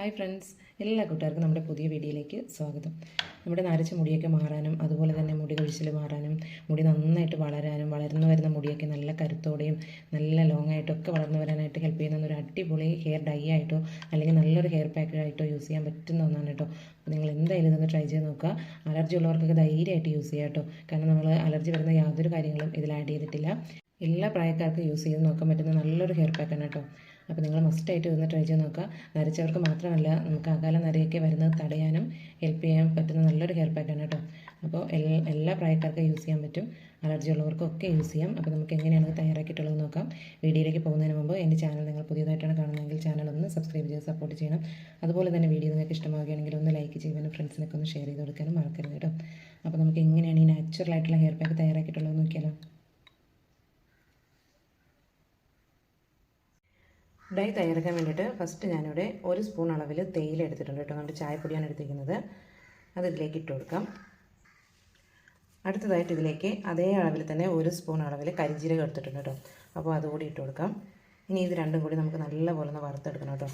Hi friends, എല്ലാ കൂട്ടുകാർക്കും നമ്മുടെ പുതിയ വീഡിയോയിലേക്ക് സ്വാഗതം. നമ്മുടെ നരച്ച മുടിയൊക്കെ മാറാനും അതുപോലെ തന്നെ മുടി കൊഴിച്ചിൽ മാറാനും മുടി നന്നായിട്ട് വളരാനും വളർന്നു വരുന്ന മുടിയൊക്കെ നല്ല കരുത്തോടെയും നല്ല ലോങ് ആയിട്ടൊക്കെ വളർന്നു വരാനായിട്ട് ഹെൽപ്പ് ചെയ്യുന്ന ഒരു അടിപൊളി ഹെയർ ഡൈ ആയിട്ടോ അല്ലെങ്കിൽ നല്ലൊരു ഹെയർ പാക്ക് ആയിട്ടോ യൂസ് ചെയ്യാൻ പറ്റുന്ന ഒന്നാണ് കേട്ടോ. അപ്പോൾ നിങ്ങൾ എന്തായാലും ഇതൊന്ന് ട്രൈ ചെയ്ത് നോക്കുക. അലർജി ഉള്ളവർക്കൊക്കെ ധൈര്യമായിട്ട് യൂസ് ചെയ്യാം കേട്ടോ. കാരണം നമ്മൾ അലർജി വരുന്ന യാതൊരു കാര്യങ്ങളും ഇതിൽ ആഡ് ചെയ്തിട്ടില്ല. എല്ലാ പ്രായക്കാർക്കും യൂസ് ചെയ്ത് നോക്കാൻ പറ്റുന്ന നല്ലൊരു ഹെയർ പാക്കാണ് കേട്ടോ. അപ്പോൾ നിങ്ങൾ മസ്റ്റായിട്ട് ഇതൊന്ന് ട്രൈ ചെയ്ത് നോക്കുക. നരച്ചവർക്ക് മാത്രമല്ല, നമുക്ക് അകാല നരയൊക്കെ വരുന്നത് തടയാനും ഹെൽപ്പ് ചെയ്യാൻ പറ്റുന്ന നല്ലൊരു ഹെയർ പാക്കാണ് കേട്ടോ. അപ്പോൾ എല്ലാ പ്രായക്കാർക്കും യൂസ് ചെയ്യാൻ പറ്റും. അലർജി ഉള്ളവർക്കൊക്കെ യൂസ് ചെയ്യാം. അപ്പോൾ നമുക്ക് എങ്ങനെയാണ് തയ്യാറാക്കിയിട്ടുള്ളത് നോക്കാം. വീഡിയോയിലേക്ക് പോകുന്നതിന് മുമ്പ് എൻ്റെ ചാനൽ നിങ്ങൾ പുതിയതായിട്ടാണ് കാണുന്നതെങ്കിൽ ചാനൽ ഒന്ന് സബ്സ്ക്രൈബ് ചെയ്ത് സപ്പോർട്ട് ചെയ്യണം. അതുപോലെ തന്നെ വീഡിയോ നിങ്ങൾക്ക് ഇഷ്ടമാവുകയാണെങ്കിൽ ഒന്ന് ലൈക്ക് ചെയ്യുവാനും ഫ്രണ്ട്സിനൊക്കെ ഒന്ന് ഷെയർ ചെയ്ത് കൊടുക്കാനും മറക്കരുത് കേട്ടോ. അപ്പോൾ നമുക്ക് എങ്ങനെയാണ് ഈ നാച്ചുറൽ ആയിട്ടുള്ള ഹെയർ പാക്ക് തയ്യാറാക്കിയിട്ടുള്ളത് നോക്കിയാലോ. ഡൈ തയ്യാറാക്കാൻ വേണ്ടിയിട്ട് ഫസ്റ്റ് ഞാനിവിടെ 1 സ്പൂൺ അളവിൽ തേയില എടുത്തിട്ടുണ്ട് കേട്ടോ. നമ്മുടെ ചായപ്പൊടിയാണ് എടുത്തിരിക്കുന്നത്. അത് ഇതിലേക്ക് ഇട്ട് കൊടുക്കാം. അടുത്തതായിട്ട് ഇതിലേക്ക് അതേ അളവിൽ തന്നെ 1 സ്പൂൺ അളവിൽ കരിഞ്ജീരകം എടുത്തിട്ടുണ്ട് കേട്ടോ. അപ്പോൾ അതുകൂടി ഇട്ട് കൊടുക്കാം. ഇനി ഇത് രണ്ടും കൂടി നമുക്ക് നല്ലപോലെ ഒന്ന് വറുത്തെടുക്കണം കേട്ടോ.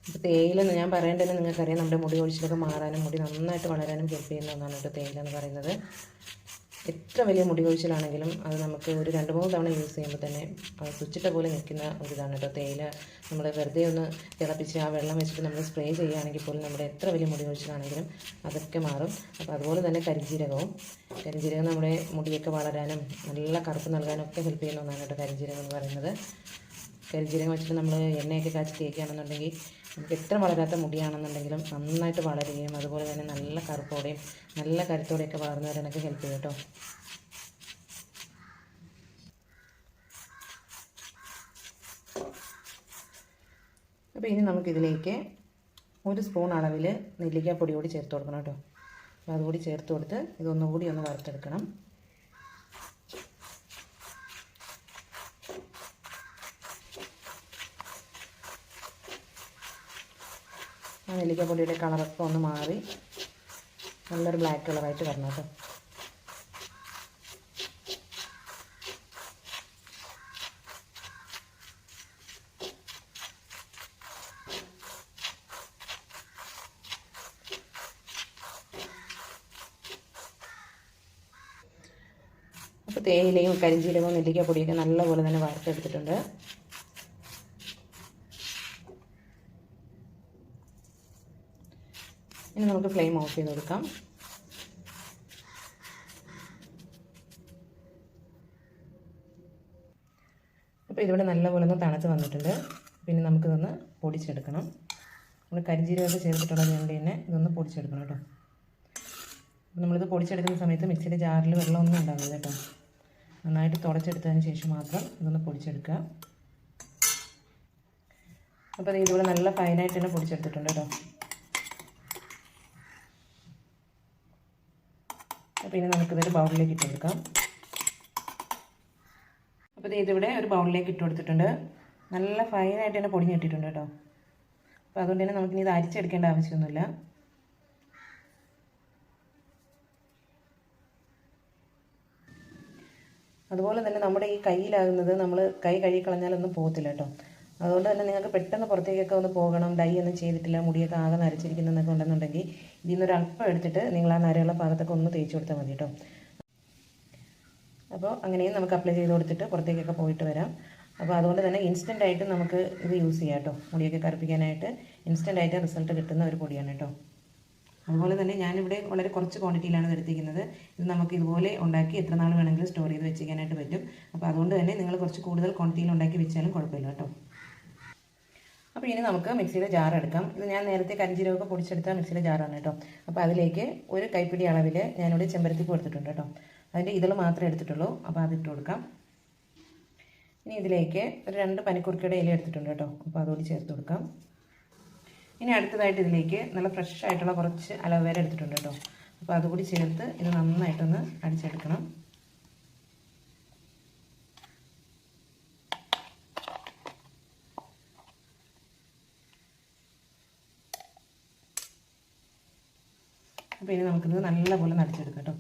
ഇപ്പോൾ തേയില എന്ന് ഞാൻ പറയേണ്ടതെന്ന് നിങ്ങൾക്കറിയാം, നമ്മുടെ മുടി കൊഴിച്ചിലൊക്കെ മാറാനും മുടി നന്നായിട്ട് വളരാനും ഹെൽപ്പ് ചെയ്യുന്ന ഒന്നാണ് കേട്ടോ തേയില എന്ന് പറയുന്നത്. എത്ര വലിയ മുടി കൊഴിച്ചിലാണെങ്കിലും അത് നമുക്ക് ഒരു 2-3 തവണ യൂസ് ചെയ്യുമ്പോൾ തന്നെ സ്വിച്ചിട്ട പോലെ നിൽക്കുന്ന ഒരിതാണ് കേട്ടോ തേയില. നമ്മൾ വെറുതെ ഒന്ന് തിളപ്പിച്ച് ആ വെള്ളം വെച്ചിട്ട് നമ്മൾ സ്പ്രേ ചെയ്യുകയാണെങ്കിൽ പോലും നമ്മുടെ എത്ര വലിയ മുടി കൊഴിച്ചിലാണെങ്കിലും അതൊക്കെ മാറും. അപ്പോൾ അതുപോലെ തന്നെ കരിഞ്ജീരകം നമ്മുടെ മുടിയൊക്കെ വളരാനും നല്ല കറുപ്പ് നൽകാനും ഒക്കെ ഹെൽപ്പ് ചെയ്യുന്ന ഒന്നാണ് കേട്ടോ കരിഞ്ജീരകം എന്ന് പറയുന്നത്. കരിഞ്ജീരകം വെച്ചിട്ട് നമ്മൾ എണ്ണയൊക്കെ കാച്ചി തേക്കുകയാണെന്നുണ്ടെങ്കിൽ നമുക്ക് എത്ര വളരാത്ത മുടിയാണെന്നുണ്ടെങ്കിലും നന്നായിട്ട് വളരുകയും അതുപോലെ തന്നെ നല്ല കറുപ്പോടെയും നല്ല കരുത്തോടെയൊക്കെ വളർന്നു വരാനൊക്കെ ഹെൽപ്പ് ചെയ്യും കേട്ടോ. അപ്പോൾ ഇനി നമുക്കിതിലേക്ക് 1 സ്പൂൺ അളവിൽ നെല്ലിക്കാപ്പൊടി കൂടി ചേർത്ത് കൊടുക്കണം കേട്ടോ. അപ്പോൾ അതുകൂടി ചേർത്ത് കൊടുത്ത് ഇതൊന്നുകൂടി ഒന്ന് വറുത്തെടുക്കണം. ആ നെല്ലിക്കപ്പൊടിയുടെ കളറൊക്കെ ഒന്ന് മാറി നല്ലൊരു ബ്ലാക്ക് കളറായിട്ട് വരണം കേട്ടോ. അപ്പോൾ തേയിലയും കരിഞ്ജീരകവും നെല്ലിക്കപ്പൊടിയൊക്കെ നല്ലപോലെ തന്നെ വറുത്തെടുത്തിട്ടുണ്ട്. ഇനി നമുക്ക് ഫ്ലെയിം ഓഫ് ചെയ്ത് കൊടുക്കാം. അപ്പോൾ ഇതിവിടെ നല്ലപോലെ ഒന്ന് തണുത്ത് വന്നിട്ടുണ്ട്. പിന്നെ നമുക്കിതൊന്ന് പൊടിച്ചെടുക്കണം. നമ്മൾ കരിഞ്ജീരകമൊക്കെ ചേർത്തിട്ടുള്ളത് കൊണ്ട് തന്നെ ഇതൊന്ന് പൊടിച്ചെടുക്കണം കേട്ടോ. അപ്പോൾ നമ്മളിത് പൊടിച്ചെടുക്കുന്ന സമയത്ത് മിക്സിയുടെ ജാറിൽ വെള്ളമൊന്നും ഉണ്ടാവില്ല കേട്ടോ. നന്നായിട്ട് തുടച്ചെടുത്തതിന് ശേഷം മാത്രം ഇതൊന്ന് പൊടിച്ചെടുക്കുക. അപ്പോൾ ഇതിവിടെ നല്ല ഫൈനായിട്ട് തന്നെ പൊടിച്ചെടുത്തിട്ടുണ്ട് കേട്ടോ. പിന്നെ നമുക്കിതൊരു ബൗളിലേക്ക് ഇട്ട് കൊടുക്കാം. അപ്പോൾ ഇതിവിടെ ഒരു ബൗളിലേക്ക് ഇട്ട് കൊടുത്തിട്ടുണ്ട്. നല്ല ഫൈനായിട്ട് തന്നെ പൊടിഞ്ഞ് കിട്ടിയിട്ടുണ്ട് കേട്ടോ. അപ്പോൾ അതുകൊണ്ട് തന്നെ നമുക്കിനി ഇത് അരിച്ചെടുക്കേണ്ട ആവശ്യമൊന്നുമില്ല. അതുപോലെ തന്നെ നമ്മുടെ ഈ കയ്യിലാകുന്നത് നമ്മൾ കൈ കഴുകിക്കളഞ്ഞാലൊന്നും പോകത്തില്ല കേട്ടോ. അതുകൊണ്ട് തന്നെ നിങ്ങൾക്ക് പെട്ടെന്ന് പുറത്തേക്കൊക്കെ ഒന്ന് പോകണം, ഡൈ ഒന്നും ചെയ്തിട്ടില്ല, മുടിയൊക്കെ ആകെ നരച്ചിരിക്കുന്നതൊക്കെ ഉണ്ടെന്നുണ്ടെങ്കിൽ ഇതിൽ നിന്നൊരു അല്പം എടുത്തിട്ട് നിങ്ങൾ ആ നരയുള്ള ഭാഗത്തൊക്കെ ഒന്ന് തേച്ച് കൊടുത്താൽ മതി കേട്ടോ. അപ്പോൾ അങ്ങനെയും നമുക്ക് അപ്ലൈ ചെയ്ത് കൊടുത്തിട്ട് പുറത്തേക്കൊക്കെ പോയിട്ട് വരാം. അപ്പോൾ അതുകൊണ്ട് തന്നെ ഇൻസ്റ്റൻ്റായിട്ട് നമുക്ക് ഇത് യൂസ് ചെയ്യാം കേട്ടോ. മുടിയൊക്കെ കറുപ്പിക്കാനായിട്ട് ഇൻസ്റ്റൻ്റായിട്ട് റിസൾട്ട് കിട്ടുന്ന ഒരു പൊടിയാണ് കേട്ടോ. അതുപോലെ തന്നെ ഞാനിവിടെ വളരെ കുറച്ച് ക്വാണ്ടിറ്റിയിലാണ് എടുത്തിരിക്കുന്നത്. ഇത് നമുക്ക് ഇതുപോലെ ഉണ്ടാക്കി എത്ര നാൾ വേണമെങ്കിലും സ്റ്റോർ ചെയ്ത് വെച്ചിരിക്കാനായിട്ട് പറ്റും. അപ്പോൾ അതുകൊണ്ട് തന്നെ നിങ്ങൾ കുറച്ച് കൂടുതൽ ക്വാണ്ടിറ്റിയിൽ ഉണ്ടാക്കി വെച്ചാലും കുഴപ്പമില്ല കേട്ടോ. അപ്പോൾ ഇനി നമുക്ക് മിക്സിയുടെ ജാർ എടുക്കാം. ഇത് ഞാൻ നേരത്തെ കരിഞ്ജീരകമൊക്കെ പൊടിച്ചെടുത്ത മിക്സിയുടെ ജാറാണ് കേട്ടോ. അപ്പോൾ അതിലേക്ക് 1 കൈപ്പിടി അളവിൽ ഞാനിവിടെ ചെമ്പരത്തിപ്പൂ എടുത്തിട്ടുണ്ട് കേട്ടോ. അതിൻ്റെ ഇതൾ മാത്രമേ എടുത്തിട്ടുള്ളൂ. അപ്പോൾ അതിട്ട് കൊടുക്കാം. ഇനി ഇതിലേക്ക് ഒരു 2 പനിക്കൂർക്കയുടെ ഇല എടുത്തിട്ടുണ്ട് കേട്ടോ. അപ്പോൾ അതുകൂടി ചേർത്ത് കൊടുക്കാം. ഇനി അടുത്തതായിട്ട് ഇതിലേക്ക് നല്ല ഫ്രഷ് ആയിട്ടുള്ള കുറച്ച് അലോവേര എടുത്തിട്ടുണ്ട് കേട്ടോ. അപ്പോൾ അതുകൂടി ചേർത്ത് ഇത് നന്നായിട്ടൊന്ന് അടിച്ചെടുക്കണം. അപ്പോൾ ഇനി നമുക്കിത് നല്ലപോലെ അടിച്ചെടുക്കാം കേട്ടോ.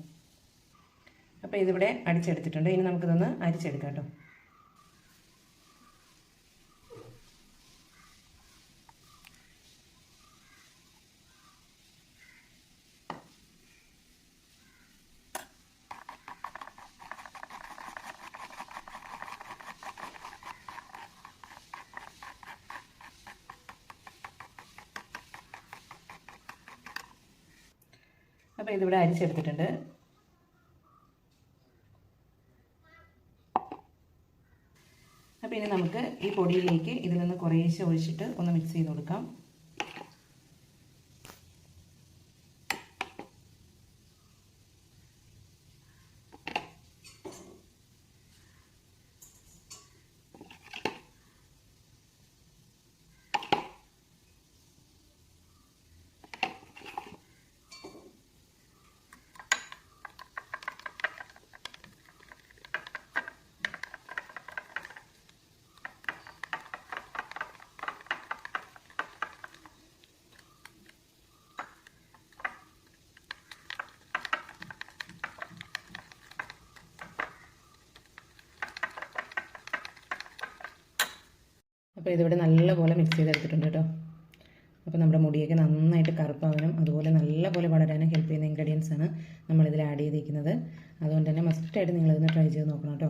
അപ്പോൾ ഇതിവിടെ അടിച്ചെടുത്തിട്ടുണ്ട്. ഇനി നമുക്കിതൊന്ന് അരിച്ചെടുക്കാം കേട്ടോ. അപ്പോൾ ഇതിവിടെ അരിച്ചെടുത്തിട്ടുണ്ട്. അപ്പോൾ ഇനി നമുക്ക് ഈ പൊടിയിലേക്ക് ഇതിൽ നിന്ന് കുറേശ്ശെ ഒഴിച്ചിട്ട് ഒന്ന് മിക്സ് ചെയ്ത് കൊടുക്കാം. അപ്പോൾ ഇതിവിടെ നല്ലപോലെ മിക്സ് ചെയ്തെടുത്തിട്ടുണ്ട് കേട്ടോ. അപ്പോൾ നമ്മുടെ മുടിയൊക്കെ നന്നായിട്ട് കറുപ്പാവാനും അതുപോലെ നല്ലപോലെ വളരാനും ഹെൽപ്പ് ചെയ്യുന്ന ഇൻഗ്രീഡിയൻസ് ആണ് നമ്മളിതിൽ ആഡ് ചെയ്തിരിക്കുന്നത്. അതുകൊണ്ട് തന്നെ മസ്റ്റായിട്ട് നിങ്ങളിതൊന്ന് ട്രൈ ചെയ്ത് നോക്കണം കേട്ടോ.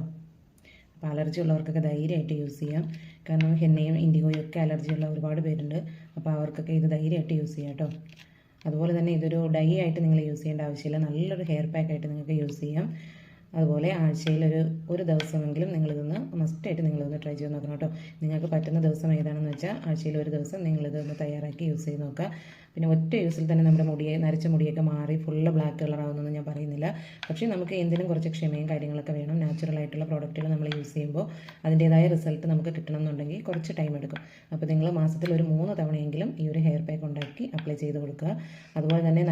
അപ്പോൾ അലർജി ഉള്ളവർക്കൊക്കെ ധൈര്യമായിട്ട് യൂസ് ചെയ്യാം. കാരണം ഹെന്നയും ഇൻഡിഗോയും ഒക്കെ അലർജിയുള്ള ഒരുപാട് പേരുണ്ട്. അപ്പോൾ അവർക്കൊക്കെ ഇത് ധൈര്യമായിട്ട് യൂസ് ചെയ്യാം കേട്ടോ. അതുപോലെ തന്നെ ഇതൊരു ഡൈ ആയിട്ട് നിങ്ങൾ യൂസ് ചെയ്യേണ്ട ആവശ്യമില്ല. നല്ലൊരു ഹെയർ പാക്കായിട്ട് നിങ്ങൾക്ക് യൂസ് ചെയ്യാം. അതുപോലെ ആഴ്ചയിൽ ഒരു ദിവസമെങ്കിലും നിങ്ങളിതൊന്ന് മസ്റ്റായിട്ട് നിങ്ങളിതൊന്ന് ട്രൈ ചെയ്ത് നോക്കണം കേട്ടോ. നിങ്ങൾക്ക് പറ്റുന്ന ദിവസം ഏതാണെന്ന് വെച്ചാൽ ആഴ്ചയിൽ ഒരു ദിവസം നിങ്ങളിതൊന്ന് തയ്യാറാക്കി യൂസ് ചെയ്ത് നോക്കുക. പിന്നെ ഒറ്റ യൂസിൽ തന്നെ നമ്മുടെ നരച്ച മുടിയൊക്കെ മാറി ഫുള്ള് ബ്ലാക്ക് കളറാവുമെന്നൊന്നും ഞാൻ പറയുന്നില്ല. പക്ഷേ നമുക്ക് എന്തിനും കുറച്ച് ക്ഷമയും കാര്യങ്ങളൊക്കെ വേണം. നാച്ചുറലായിട്ടുള്ള പ്രോഡക്റ്റുകൾ നമ്മൾ യൂസ് ചെയ്യുമ്പോൾ അതിൻ്റേതായ റിസൾട്ട് നമുക്ക് കിട്ടണം എന്നുണ്ടെങ്കിൽ കുറച്ച് ടൈം എടുക്കും. അപ്പോൾ നിങ്ങൾ മാസത്തിൽ ഒരു 3 തവണയെങ്കിലും ഈ ഒരു ഹെയർ പാക്ക് ഉണ്ടാക്കി അപ്ലൈ ചെയ്ത് കൊടുക്കുക. അതുപോലെ തന്നെ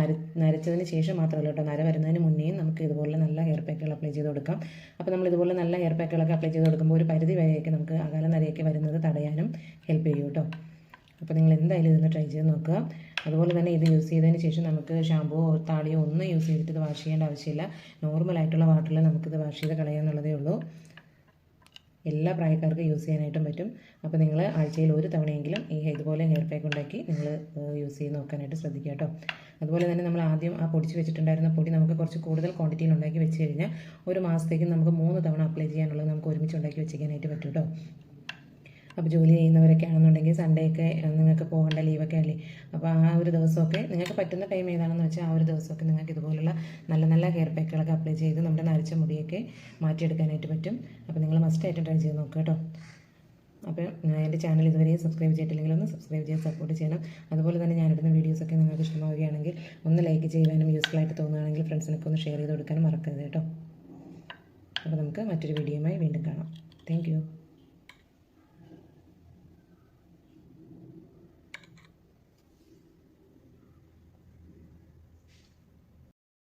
നരച്ചതിന് ശേഷം മാത്രമല്ല കേട്ടോ, നര വരുന്നതിന് മുന്നേയും നമുക്ക് ഇതുപോലെ നല്ല ഹെയർ പാക്കുകൾ അപ്ലൈ ചെയ്ത് കൊടുക്കാം. അപ്പോൾ നമ്മൾ ഇതുപോലെ നല്ല ഹെയർ പാക്കുകളൊക്കെ അപ്ലൈ ചെയ്ത് കൊടുക്കുമ്പോൾ ഒരു പരിധി വരെയൊക്കെ നമുക്ക് അകാല നരയൊക്കെ വരുന്നത് തടയാനും ഹെൽപ്പ് ചെയ്യും കേട്ടോ. അപ്പോൾ നിങ്ങൾ എന്തായാലും ഇതൊന്ന് ട്രൈ ചെയ്ത് നോക്കുക. അതുപോലെ തന്നെ ഇത് യൂസ് ചെയ്തതിന് ശേഷം നമുക്ക് ഷാമ്പുവോ താളിയോ ഒന്നും യൂസ് ചെയ്തിട്ട് ഇത് വാഷ് ചെയ്യേണ്ട ആവശ്യമില്ല. നോർമലായിട്ടുള്ള വാട്ടറിൽ നമുക്കിത് വാഷ് ചെയ്ത് കളയാന്നുള്ളതേ ഉള്ളൂ. എല്ലാ പ്രായക്കാർക്കും യൂസ് ചെയ്യാനായിട്ടും പറ്റും. അപ്പോൾ നിങ്ങൾ ആഴ്ചയിൽ ഒരു തവണയെങ്കിലും ഇതുപോലെ ഹെയർ പാക്ക് ഉണ്ടാക്കി നിങ്ങൾ യൂസ് ചെയ്ത് നോക്കാനായിട്ട് ശ്രദ്ധിക്കുക കേട്ടോ. അതുപോലെ തന്നെ നമ്മൾ ആദ്യം ആ പൊടിച്ച് വെച്ചിട്ടുണ്ടായിരുന്ന പൊടി നമുക്ക് കുറച്ച് കൂടുതൽ ക്വാണ്ടിറ്റിയിൽ ഉണ്ടാക്കി വെച്ച് കഴിഞ്ഞാൽ ഒരു മാസത്തേക്ക് നമുക്ക് 3 തവണ അപ്ലൈ ചെയ്യാനുള്ളത് നമുക്ക് ഒരുമിച്ച് ഉണ്ടാക്കി വെച്ചിരിക്കാനായിട്ട് പറ്റും കേട്ടോ. അപ്പോൾ ജോലി ചെയ്യുന്നവരൊക്കെ ആണെന്നുണ്ടെങ്കിൽ സൺഡേ ഒക്കെ നിങ്ങൾക്ക് പോകേണ്ട ലീവൊക്കെ അല്ലേ. അപ്പോൾ ആ ഒരു ദിവസമൊക്കെ നിങ്ങൾക്ക് പറ്റുന്ന ടൈം ഏതാണെന്ന് വെച്ചാൽ ആ ഒരു ദിവസമൊക്കെ നിങ്ങൾക്ക് ഇതുപോലുള്ള നല്ല നല്ല ഹെയർ പാക്കുകളൊക്കെ അപ്ലൈ ചെയ്ത് നമ്മുടെ നരച്ച മുടിയൊക്കെ മാറ്റിയെടുക്കാനായിട്ട് പറ്റും. അപ്പോൾ നിങ്ങൾ മസ്റ്റായിട്ട് ട്രൈ ചെയ്ത് നോക്കുക കേട്ടോ. അപ്പോൾ എൻ്റെ ചാനൽ ഇതുവരെ സബ്സ്ക്രൈബ് ചെയ്തിട്ടില്ലെങ്കിൽ ഒന്ന് സബ്സ്ക്രൈബ് ചെയ്ത് സപ്പോർട്ട് ചെയ്യണം. അതുപോലെ തന്നെ ഞാനിടുന്ന വീഡിയോസൊക്കെ നിങ്ങൾക്ക് ഇഷ്ടമാവുകയാണെങ്കിൽ ഒന്ന് ലൈക്ക് ചെയ്യാനും യൂസ്ഫുൾ ആയിട്ട് തോന്നുകയാണെങ്കിൽ ഫ്രണ്ട്സിനൊക്കെ ഒന്ന് ഷെയർ ചെയ്ത് കൊടുക്കാനും മറക്കരുത് കേട്ടോ. അപ്പോൾ നമുക്ക് മറ്റൊരു വീഡിയോയുമായി വീണ്ടും കാണാം. താങ്ക്